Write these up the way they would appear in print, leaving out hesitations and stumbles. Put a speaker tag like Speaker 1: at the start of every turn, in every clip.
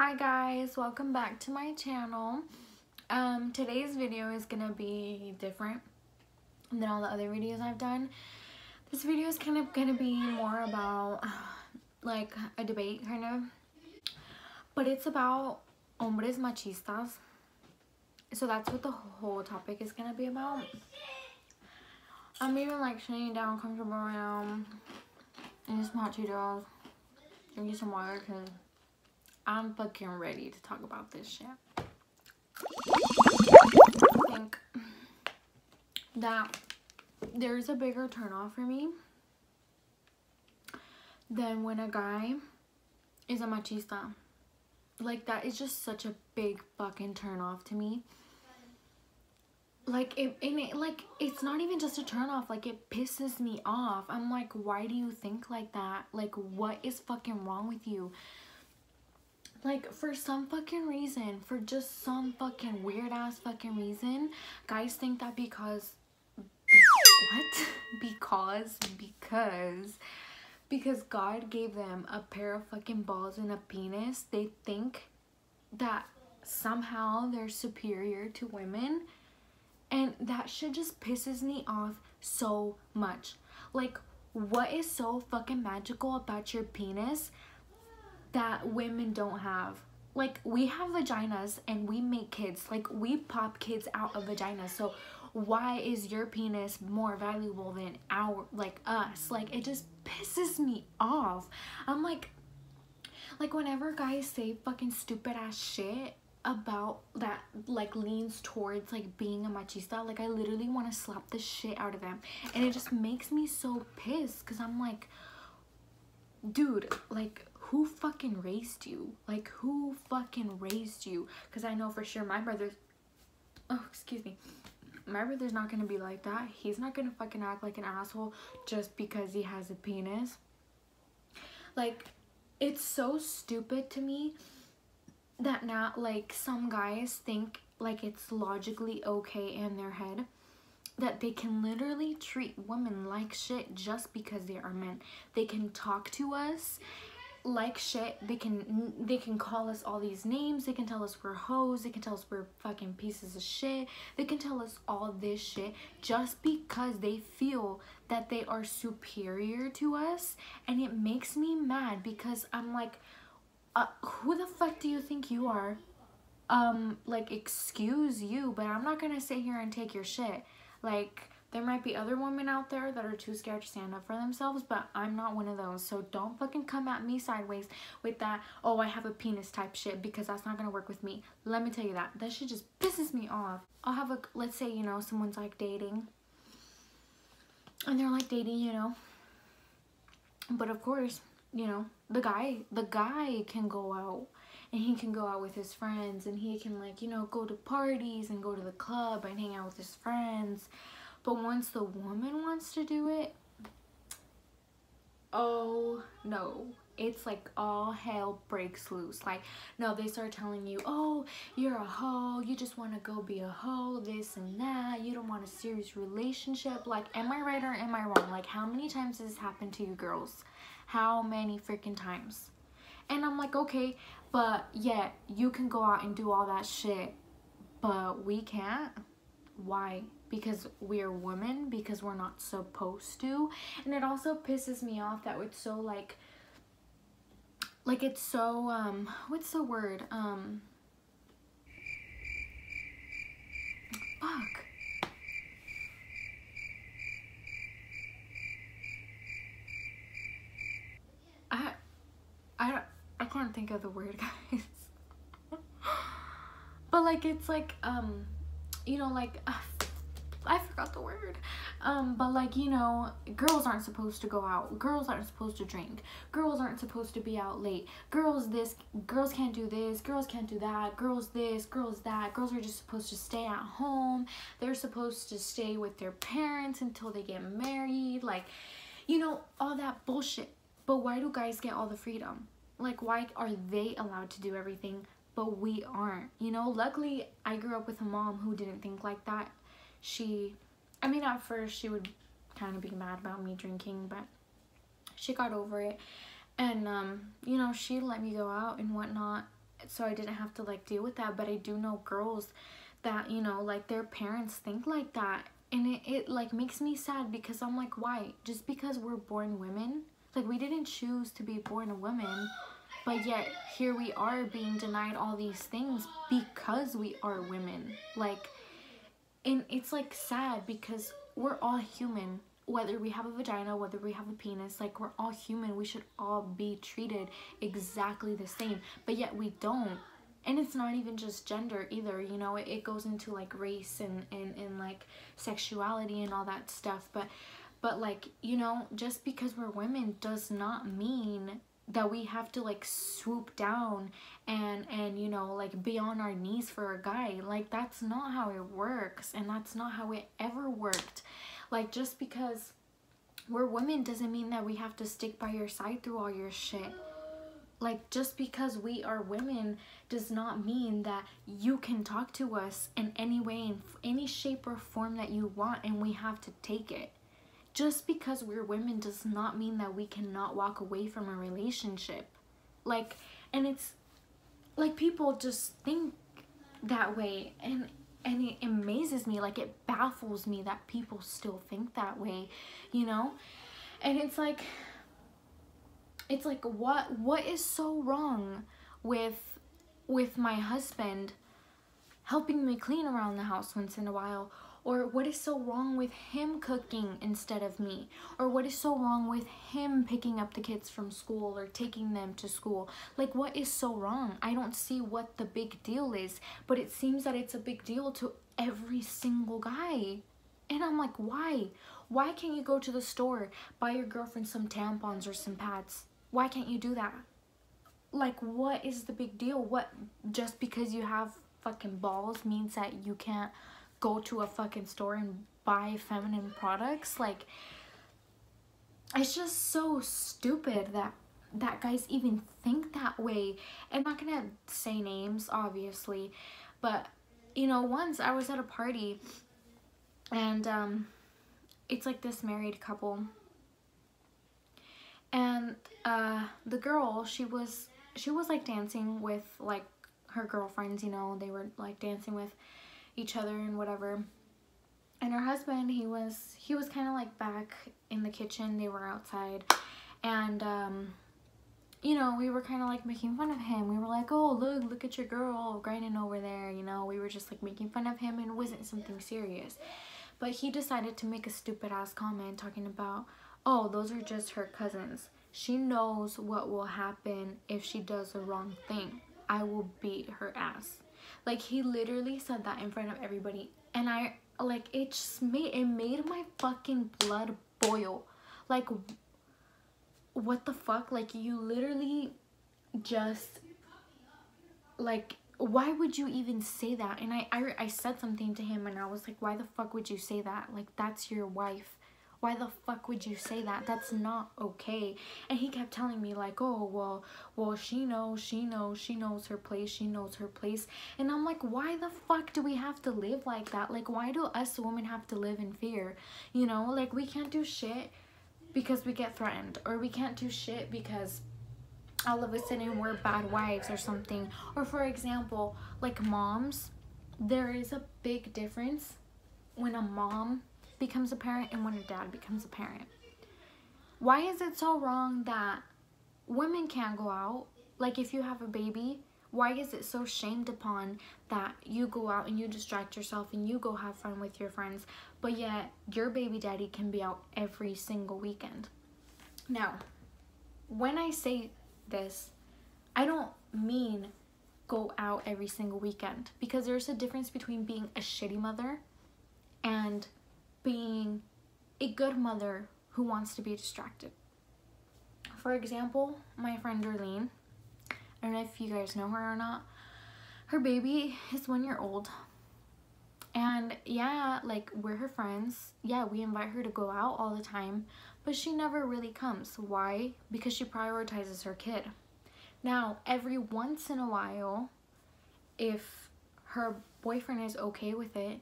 Speaker 1: Hi guys, welcome back to my channel. Today's video is gonna be different than all the other videos I've done. This video is kind of gonna be more about like a debate kind of, but it's about hombres machistas. So that's what the whole topic is gonna be about. I'm even like sitting down comfortable right now and some hot Cheetos, drinking some water because I'm fucking ready to talk about this shit. I think that there's a bigger turnoff for me than when a guy is a machista. Like, that is just such a big fucking turnoff to me. Like, it's not even just a turnoff. Like, it pisses me off. I'm like, why do you think like that? Like, what is fucking wrong with you? Like, for some fucking reason, for just some fucking weird ass fucking reason, guys think that because God gave them a pair of fucking balls and a penis, they think that somehow they're superior to women. And that shit just pisses me off so much. Like, what is so fucking magical about your penis that women don't have? Like, we have vaginas and we make kids. Like, we pop kids out of vaginas. So why is your penis more valuable than us? Like, it just pisses me off. I'm like whenever guys say fucking stupid ass shit about that, like, leans towards like being a machista, like, I literally want to slap the shit out of them. And it just makes me so pissed because I'm like, dude, like, who fucking raised you? Like, who fucking raised you? Because I know for sure my brother's, my brother's not gonna be like that. He's not gonna fucking act like an asshole just because he has a penis. Like, it's so stupid to me that now, like, some guys think like it's logically okay in their head that they can literally treat women like shit just because they are men. They can talk to us like shit. They can call us all these names. They can tell us we're hoes. They can tell us we're fucking pieces of shit. They can tell us all this shit just because they feel that they are superior to us. And it makes me mad because I'm like, who the fuck do you think you are? Like, excuse you, but I'm not gonna sit here and take your shit. Like, there might be other women out there that are too scared to stand up for themselves, but I'm not one of those. So don't fucking come at me sideways with that, oh, I have a penis type shit, because that's not gonna work with me. Let me tell you that. That shit just pisses me off. I'll have let's say, you know, someone's like dating. And they're like dating, you know. But of course, you know, the guy can go out. And he can go out with his friends. And he can, like, you know, go to parties and go to the club and hang out with his friends. But once the woman wants to do it, oh no, it's like all hell breaks loose. Like, no, they start telling you, oh, you're a hoe, you just want to go be a hoe, this and that, you don't want a serious relationship. Like, am I right or am I wrong? Like, how many times has this happened to you girls? How many freaking times? And I'm like, okay, but yeah, you can go out and do all that shit, but we can't? Why? Because we're women? Because we're not supposed to? And it also pisses me off that it's so like it's so what's the word, fuck, I can't think of the word, guys. But like, it's like, you know, like, I forgot the word. But like, you know, girls aren't supposed to go out. Girls aren't supposed to drink. Girls aren't supposed to be out late. Girls can't do this. Girls can't do that. Girls this, girls that. Girls are just supposed to stay at home. They're supposed to stay with their parents until they get married. Like, you know, all that bullshit. But why do guys get all the freedom? Like, why are they allowed to do everything, but we aren't? You know, luckily, I grew up with a mom who didn't think like that. I mean, at first, she would kind of be mad about me drinking, but she got over it. And, you know, she let me go out and whatnot. so I didn't have to like deal with that. But I do know girls that, you know, like their parents think like that, and it like makes me sad, because I'm like, why? Just because we're born women? Like, we didn't choose to be born a woman, but yet here we are being denied all these things because we are women. Like, and it's like sad, because we're all human. Whether we have a vagina, whether we have a penis, like, we're all human. We should all be treated exactly the same, but yet we don't. And it's not even just gender either, you know, it goes into like race and like sexuality and all that stuff. But like, you know, just because we're women does not mean that we have to like swoop down and you know, like be on our knees for a guy. Like, that's not how it works, and that's not how it ever worked. Like, just because we're women doesn't mean that we have to stick by your side through all your shit. Like, just because we are women does not mean that you can talk to us in any way, in any shape or form that you want, and we have to take it. Just because we're women does not mean that we cannot walk away from a relationship. Like, and it's like, people just think that way, and it amazes me. Like, it baffles me that people still think that way, you know? And it's like what is so wrong with my husband helping me clean around the house once in a while? Or what is so wrong with him cooking instead of me? Or what is so wrong with him picking up the kids from school or taking them to school? Like, what is so wrong? I don't see what the big deal is, but it seems that it's a big deal to every single guy. And I'm like, why? Why can't you go to the store, buy your girlfriend some tampons or some pads? Why can't you do that? Like, what is the big deal? What, just because you have fucking balls means that you can't go to a fucking store and buy feminine products? Like, it's just so stupid that guys even think that way. I'm not gonna say names, obviously, but, you know, once I was at a party, and it's like this married couple, and the girl, she was like dancing with like her girlfriends, you know, they were like dancing with each other and whatever. And her husband, he was kind of like back in the kitchen. They were outside, and you know, we were kind of like making fun of him. We were like, oh, look at your girl grinding over there, you know. We were just like making fun of him, and it wasn't something serious. But he decided to make a stupid ass comment talking about, oh, those are just her cousins. She knows what will happen if she does the wrong thing. I will beat her ass. Like, he literally said that in front of everybody. And I, like, it just made my fucking blood boil. Like, what the fuck? Like, you literally just, like, why would you even say that? And I said something to him, and I was like, why the fuck would you say that? Like, that's your wife. Why the fuck would you say that? That's not okay. And he kept telling me like, oh, well, she knows her place. She knows her place. And I'm like, why the fuck do we have to live like that? Like, why do us women have to live in fear? You know, like, we can't do shit because we get threatened, or we can't do shit because all of a sudden we're bad wives or something. Or for example, like moms, there is a big difference when a mom becomes a parent and when a dad becomes a parent. Why is it so wrong that women can't go out? Like, if you have a baby, why is it so shamed upon that you go out and you distract yourself and you go have fun with your friends, but yet your baby daddy can be out every single weekend? Now, when I say this, I don't mean go out every single weekend, because there's a difference between being a shitty mother and being a good mother who wants to be distracted. For example, my friend Darlene, I don't know if you guys know her or not, her baby is 1 year old, and yeah, like, we're her friends, yeah, we invite her to go out all the time, but she never really comes. Why? Because she prioritizes her kid. Now, every once in a while, if her boyfriend is okay with it,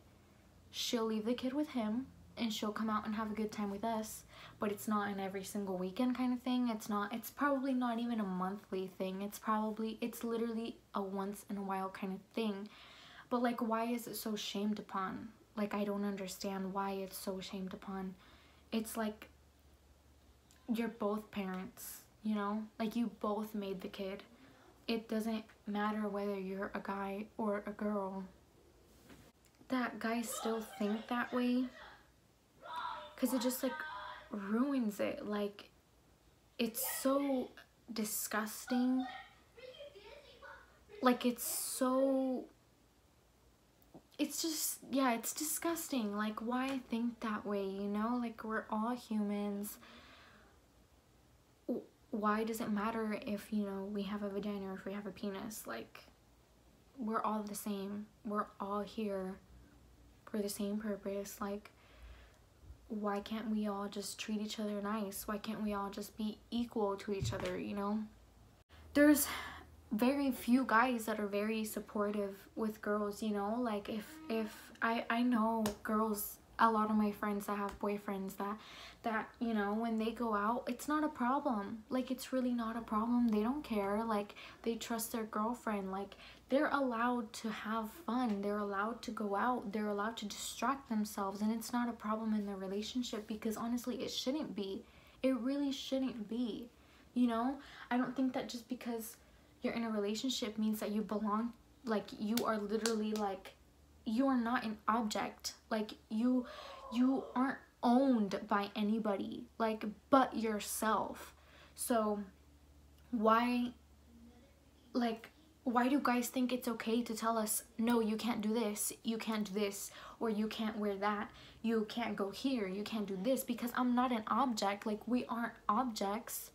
Speaker 1: she'll leave the kid with him and she'll come out and have a good time with us, but it's not an every single weekend kind of thing. It's probably not even a monthly thing. It's literally a once in a while kind of thing. But like, why is it so shamed upon? Like, I don't understand why it's so shamed upon. It's like, you're both parents, you know? Like, you both made the kid. It doesn't matter whether you're a guy or a girl. That guys still think that way, because it just like ruins it. Like, it's so disgusting. Like, it's just, yeah, it's disgusting. Like, why think that way, you know? Like, we're all humans. Why does it matter if, you know, we have a vagina or if we have a penis? Like, we're all the same. We're all here for the same purpose. Like, why can't we all just treat each other nice? Why can't we all just be equal to each other, you know? There's very few guys that are very supportive with girls, you know? Like, if I know girls, a lot of my friends that have boyfriends that you know, when they go out, it's not a problem. Like, it's really not a problem. They don't care. Like, they trust their girlfriend. Like, they're allowed to have fun. They're allowed to go out. They're allowed to distract themselves, and it's not a problem in their relationship, because honestly, it shouldn't be. It really shouldn't be, you know? I don't think that just because you're in a relationship means that you belong. Like, you are literally, like, you are not an object. Like, you aren't owned by anybody, like, but yourself. So why do guys think it's okay to tell us, no, you can't do this, you can't do this, or you can't wear that, you can't go here, you can't do this? Because I'm not an object. Like, we aren't objects.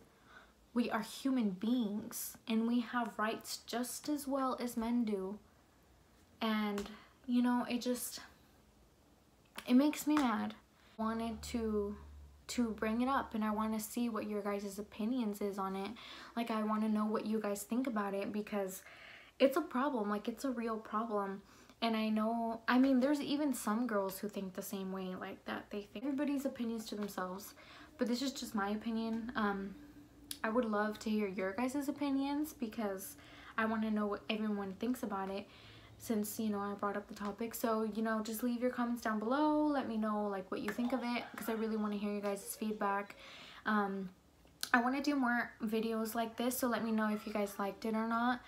Speaker 1: We are human beings, and we have rights just as well as men do. And, you know, it makes me mad. I wanted to bring it up, and I want to see what your guys' opinions is on it. Like, I want to know what you guys think about it, because it's a problem. Like, it's a real problem. And I know, I mean, there's even some girls who think the same way, like that. They think everybody's opinions to themselves, but this is just my opinion. I would love to hear your guys' opinions, because I want to know what everyone thinks about it, since, you know, I brought up the topic. So, you know, just leave your comments down below. Let me know, like, what you think of it, because I really want to hear you guys' feedback. I want to do more videos like this, so let me know if you guys liked it or not.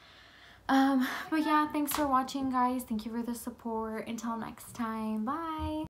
Speaker 1: But yeah, thanks for watching, guys. Thank you for the support. Until next time, bye.